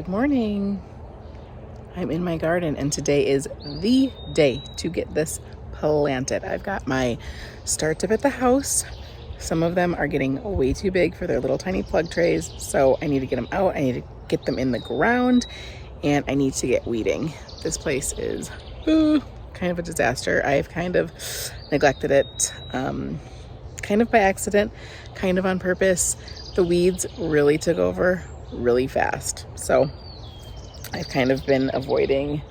Good morning. I'm in my garden and today is the day to get this planted. I've got my start tip at the house. Some of them are getting way too big for their little tiny plug trays, so I need to get them out. I need to get them in the ground and I need to get weeding. This place is kind of a disaster. I've kind of neglected it, kind of by accident, kind of on purpose. The weeds really took over really fast. So I've kind of been avoiding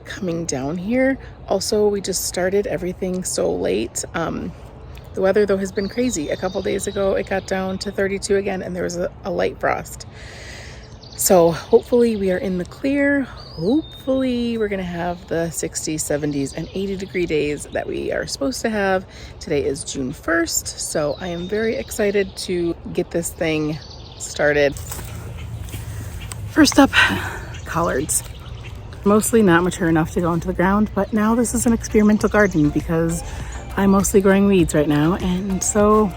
coming down here. Also, we just started everything so late. The weather though has been crazy. A couple days ago, it got down to 32 again and there was a light frost. So hopefully we are in the clear. Hopefully we're gonna have the 60s, 70s, and 80-degree days that we are supposed to have. Today is June 1st, so I am very excited to get this thing started. First up, collards. Mostly not mature enough to go into the ground, but now this is an experimental garden because I'm mostly growing weeds right now, and so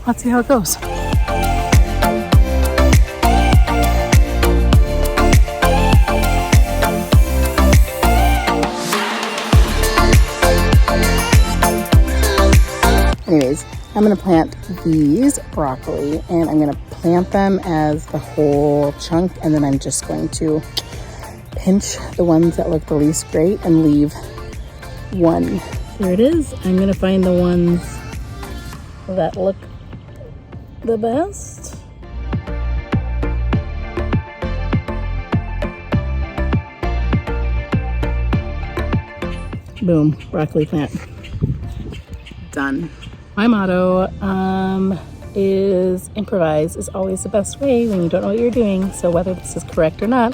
let's see how it goes. Anyways, I'm gonna plant these broccoli and I'm gonna plant them as the whole chunk, and then I'm just going to pinch the ones that look the least great and leave one. There it is. I'm gonna find the ones that look the best. Boom, broccoli plant. Done. My motto is improvise is always the best way when you don't know what you're doing. So whether this is correct or not,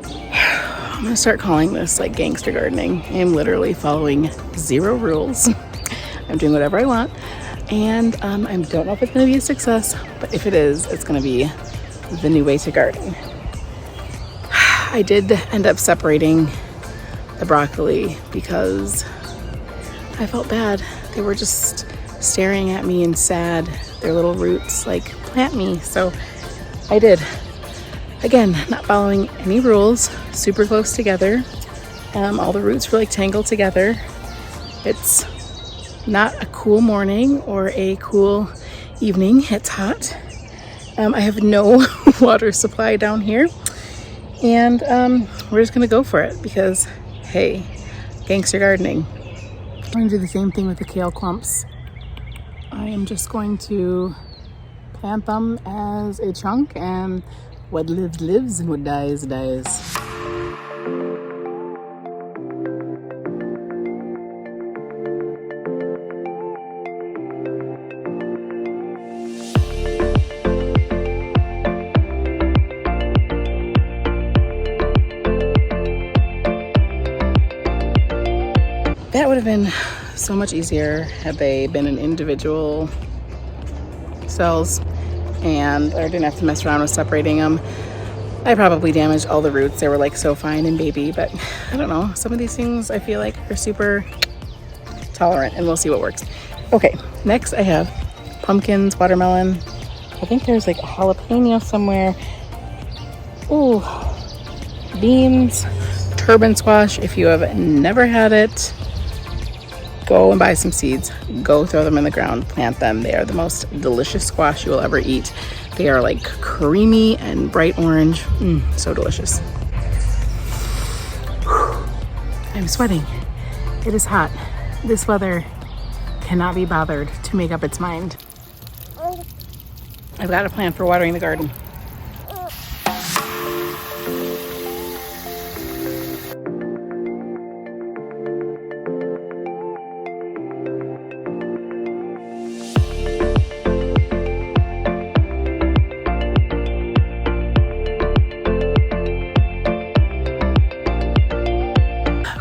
I'm gonna start calling this like gangster gardening. I'm literally following zero rules. I'm doing whatever I want, and I don't know if it's gonna be a success, but if it is, it's gonna be the new way to garden. I did end up separating the broccoli because I felt bad. They were just staring at me and sad. Their little roots like plant me. So I did. Again, not following any rules, super close together. All the roots were like tangled together. It's not a cool morning or a cool evening. It's hot. I have no water supply down here. And we're just gonna go for it because, hey, gangster gardening. I'm going to do the same thing with the kale clumps. I am just going to plant them as a chunk, and what lives, lives, and what dies, dies. That would have been so much easier had they been in individual cells and I didn't have to mess around with separating them. I probably damaged all the roots. They were like so fine and baby, but I don't know. Some of these things I feel like are super tolerant, and we'll see what works. Okay, next I have pumpkins, watermelon. I think there's like a jalapeno somewhere. Ooh, beans, turban squash. If you have never had it, go and buy some seeds, go throw them in the ground, plant them. They are the most delicious squash you will ever eat. They are like creamy and bright orange. So delicious. I'm sweating. It is hot. This weather cannot be bothered to make up its mind. I've got a plan for watering the garden.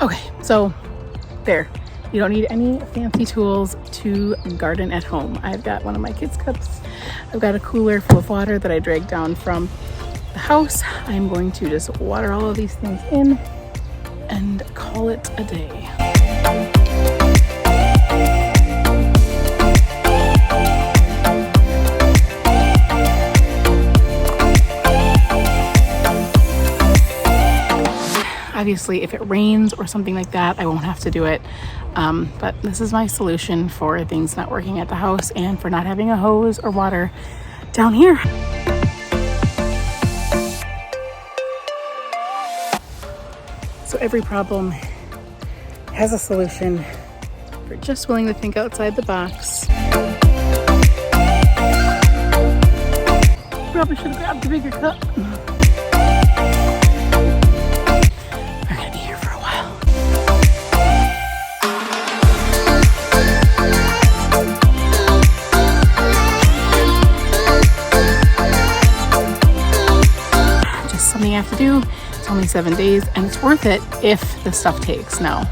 Okay, so there. You don't need any fancy tools to garden at home. I've got one of my kids' cups. I've got a cooler full of water that I dragged down from the house. I'm going to just water all of these things in and call it a day. Obviously, if it rains or something like that, I won't have to do it. But this is my solution for things not working at the house and for not having a hose or water down here. So every problem has a solution. If you're just willing to think outside the box. Probably should have grabbed a bigger cup. We're gonna be here for a while. Just something I have to do. It's only 7 days and it's worth it if the stuff takes. Now,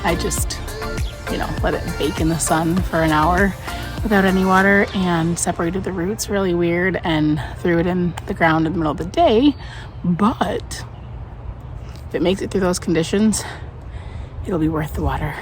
I just, let it bake in the sun for an hour without any water and separated the roots really weird and threw it in the ground in the middle of the day. But if it makes it through those conditions, it'll be worth the water.